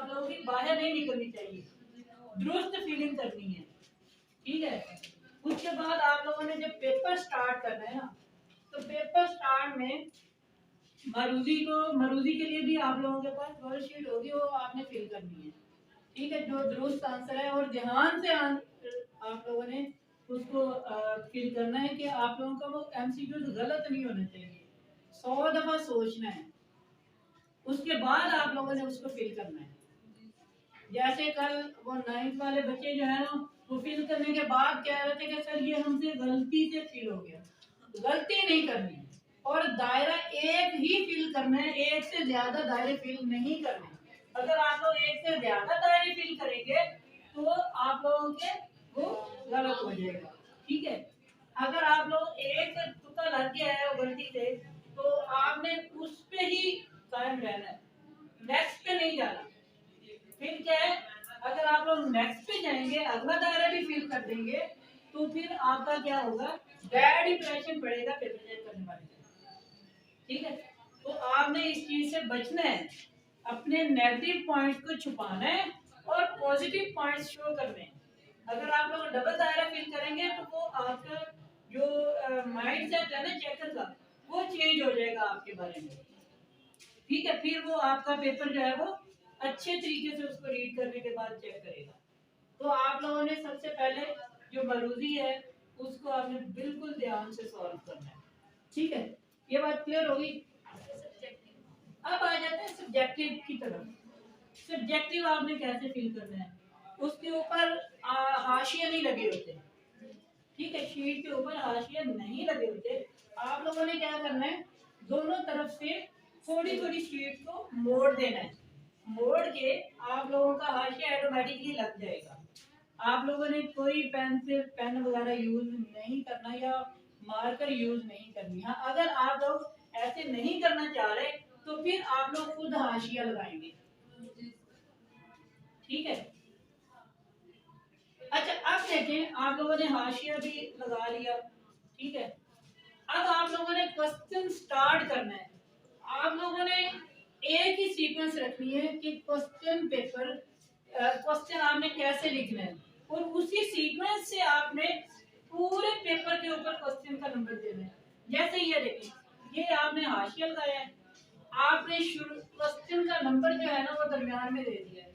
आप लोगों की बाहर नहीं निकलनी चाहिए, दुरुस्त फीलिंग करनी है, ठीक है। उसके बाद आप लोगों ने जब पेपर स्टार्ट करना है ना, तो पेपर स्टार्ट में मरूजी के लिए भी आप लोगों के पास वर्कशीट होगी, वो आपने फिल करनी है, ठीक है। जो दुरुस्त आंसर है और ध्यान से आप लोगों ने उसको फिल करना है कि आप लोगों का वो एमसीक्यू गलत नहीं होना चाहिए, 100 दफा सोचना है, उसके बाद आप लोगों ने उसको फिल करना है। जैसे कल वो 9th वाले बच्चे जो है ना, वो फिल करने के बाद कह रहे थे कि सर ये हमसे गलती से फिल हो गया। गलती नहीं करनी है और दायरा एक ही फिल करना है, एक से ज्यादा दायरे फिल नहीं करने। अगर आप लोग एक से ज्यादा दायरे फिल करेंगे तो आप लोगों के वो गलत हो जाएगा, ठीक है। अगर आप लोग एक तुक्का लग गया है वो गलती से, तो आपने उस पे ही कायम रहना है, नेक्स्ट पे नहीं जाना। फिर क्या है, अगर आप लोग नेक्स्ट पे जाएंगे, अगला दायरा भी फिल कर देंगे, तो फिर आपका क्या होगा, बैड इंप्रेशन पड़ेगा पेपर चेक करने वाले, ठीक है। तो आपने इस चीज से बचना है, अपने नेगेटिव पॉइंट्स को छुपाना है और पॉजिटिव पॉइंट्स शो करने हैं। अगर आप लोग डबल दायरा फिल करेंगे तो वो आपका जो माइंड सेट है ना चेकर का, वो चेंज हो जाएगा आपके बारे में, ठीक है। फिर वो आपका पेपर जो है वो अच्छे तरीके से उसको रीड करने के बाद चेक करेगा। तो आप लोगों ने सबसे पहले जो मरूजी है उसको आपने बिल्कुल ध्यान से सॉल्व करना है, ठीक है। ये बात क्लियर होगी। अब आ जाते हैं सब्जेक्टिव की तरफ। सब्जेक्टिव आपने कैसे फिल करना है, उसके ऊपर हाशिया नहीं लगे होते, ठीक है। शीट के ऊपर हाशिया नहीं लगे होते। आप लोगों ने क्या करना है, दोनों तरफ से थोड़ी थोड़ी शीट को मोड़ देना है, मोड़ के आप लोगों का हाशिया ऑटोमेटिकली लग जाएगा। आप लोगों ने कोई पेन वगैरह यूज नहीं करना या मार्कर यूज नहीं करनी। हाँ, अगर आप लोग ऐसे नहीं करना चाह रहे तो फिर आप लोग खुद हाशिया लगाएंगे, ठीक है। अच्छा, अब देखें, आप लोगों ने हाशिया भी लगा लिया, ठीक है। अब आप लोगों ने क्वेश्चन स्टार्ट करना है। आप लोगों ने एक ही सीक्वेंस रखनी है कि क्वेश्चन आपने कैसे लिखना है, और उसी सीक्वेंस से आपने पूरे पेपर के ऊपर क्वेश्चन का नंबर देना है। जैसे ये देखिए, ये आपने हाशिया लगाया है, आपने क्वेश्चन का नंबर जो है ना वो दरमियान में दे दिया है,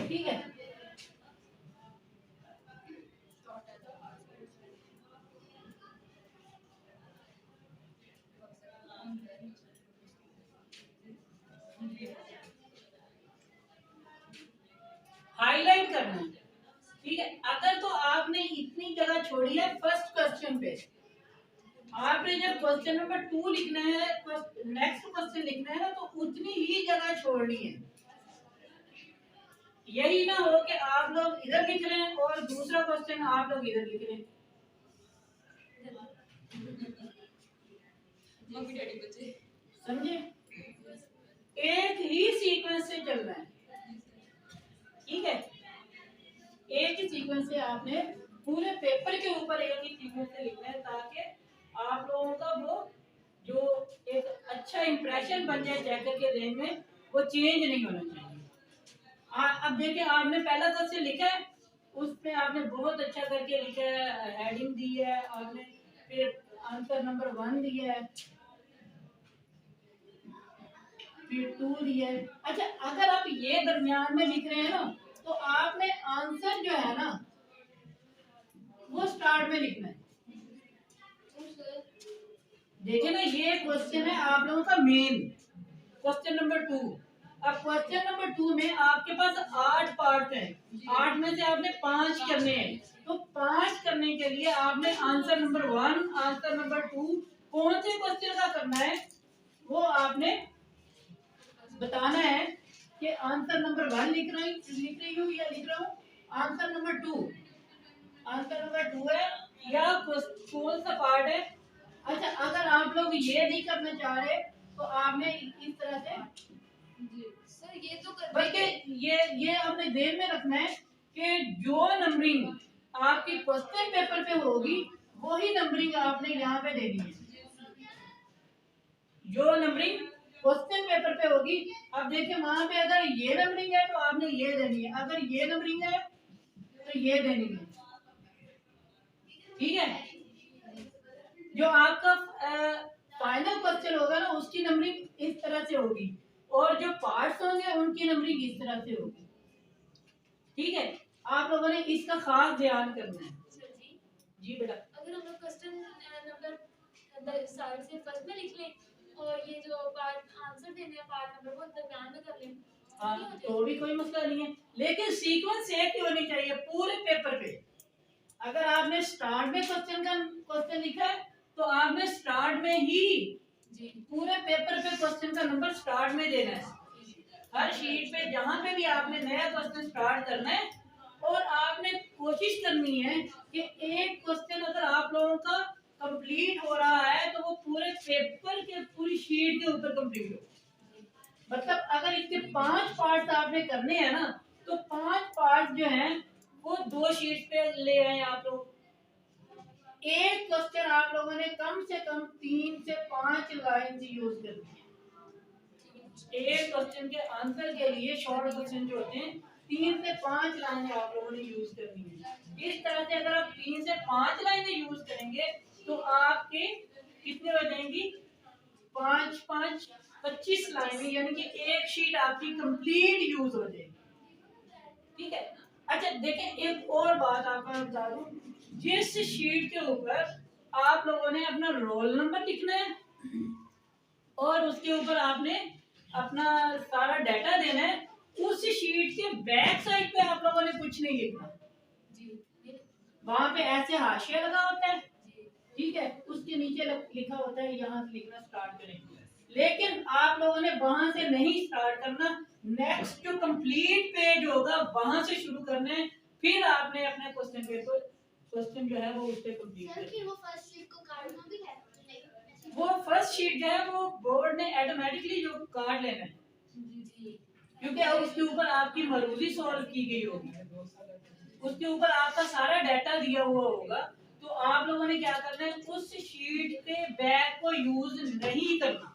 ठीक है। हाईलाइट करना है, ठीक है। अगर तो आपने इतनी जगह छोड़ी है फर्स्ट क्वेश्चन पे, आपने जब क्वेश्चन नंबर 2 लिखना है, नेक्स्ट क्वेश्चन लिखना है ना, तो उतनी ही जगह छोड़नी है। यही ना हो कि आप लोग इधर लिख रहे हैं और दूसरा क्वेश्चन आप लोग इधर लिख रहे हैं, समझे। एक ही सीक्वेंस से चलना है, ठीक है। एक ही सीक्वेंस से आपने पूरे पेपर के ऊपर एक ही सीक्वेंस से लिखना है, ताकि आप लोगों का वो जो एक अच्छा इंप्रेशन बन जाए चेकर के जहन में, वो चेंज नहीं होना चाहिए। अब देखिए, आपने पहला क्वेश्चन लिखा है, उसमें आपने बहुत अच्छा करके लिखा है, हेडिंग दी है आपने, फिर आंसर नंबर 1 दिया है, फिर 2 दिया है। अच्छा, अगर आप ये दरमियान में लिख रहे हैं ना, तो आपने आंसर जो है ना वो स्टार्ट में लिखना है। देखिए ना, ये क्वेश्चन है आप लोगों का मेन क्वेश्चन नंबर 2। अब क्वेश्चन नंबर 2 में आपके पास 8 पार्ट हैं, 8 में से आपने 5 करने हैं। तो 5 करने के लिए आपने आंसर नंबर 1, आंसर नंबर 2 कौन से क्वेश्चन का करना है वो आपने बताना है कि आंसर नंबर 1 लिख रही हूँ या लिख रहा हूँ आंसर नंबर 2। आंसर नंबर 2 है या कौन सा पार्ट है। अच्छा, अगर आप लोग ये नहीं करना चाह रहे तो आपने इस तरह से सर ये तो बल्कि ये आपने ध्यान में रखना है कि जो नंबरिंग आपकी क्वेश्चन पेपर पे होगी वही नंबरिंग आपने यहाँ पे देनी है। जो नंबरिंग क्वेश्चन पेपर पे होगी, अब देखिए वहां पे अगर ये नंबरिंग है तो आपने ये देनी है, अगर ये नंबरिंग है तो ये देनी है। ठीक है, जो आपका फाइनल क्वेश्चन होगा ना उसकी नंबरिंग इस तरह से होगी, और जो पार्ट्स होंगे उनकी नंबरिंग इस तरह से होगी। ठीक है, आप लोगों ने इसका खास ध्यान करना है। सर जी, जी बेटा, अगर हम लोग क्वेश्चन नंबर सारे से फर्स्ट में लिख लें और ये जो पार्ट आंसर देने हैं पार्ट नंबर वो दरमियान में कर लें, हाँ तो भी कोई मसला नहीं है, लेकिन सीक्वेंस एक ही होनी चाहिए पूरे पेपर पे। अगर आपने स्टार्ट में क्वेश्चन लिखा है तो आपने स्टार्ट में ही जी पूरे पेपर पे क्वेश्चन का नंबर स्टार्ट में देना है। हर शीट पे जहां पे भी आपने नया क्वेश्चन स्टार्ट करना है, और आपने कोशिश करनी है कि एक क्वेश्चन अगर आप लोगों का कंप्लीट हो रहा है तो वो पूरे पेपर के पूरी शीट के ऊपर कंप्लीट हो। मतलब अगर इसके 5 पार्ट्स आपने करने हैं ना, तो 5 पार्ट्स जो हैं वो 2 शीट पे ले आए आप लोग। एक क्वेश्चन आप लोगों ने कम से कम 3 से 5 लाइन यूज करनी है। एक क्वेश्चन के आंसर के लिए शॉर्ट क्वेश्चन जो होते हैं 3 से 5 लाइनें आप लोगों ने यूज करनी है। इस तरह से अगर आप 3 से 5 लाइनें यूज करेंगे तो आपके कितने हो जाएंगी, 5 5 25 लाइनें, यानी कि एक शीट आपकी कंप्लीट यूज हो जाएगी। ठीक है, अच्छा देखें एक और बात आपको मैं बता दूं, जिस शीट के ऊपर आप लोगों ने अपना रोल नंबर लिखना है और उसके ऊपर आपने अपना सारा डाटा देना है, उस शीट के बैक साइड पे आप लोगों ने कुछ नहीं लिखना। वहां पे ऐसे हाशिया लगा होता है, ठीक है, उसके नीचे लिखा होता है यहाँ से लिखना स्टार्ट करें, लेकिन आप लोगों ने वहां से नहीं स्टार्ट करना, नेक्स्ट जो कंप्लीट पेज होगा वहां से शुरू करना है, फिर आपने अपने क्वेश्चन जो है वो उस पर कंप्लीट करना। वो फर्स्ट शीट को काटना भी है वो फर्स्ट शीट जो है वो बोर्ड ने ऑटोमेटिकली जो काट लेना है, क्योंकि अब उसके ऊपर आपकी मर्जी सॉल्व की गई होगी, उसके ऊपर आपका सारा डाटा दिया हुआ होगा, तो आप लोगों ने क्या करना है, उस शीट के बैक को यूज नहीं करना।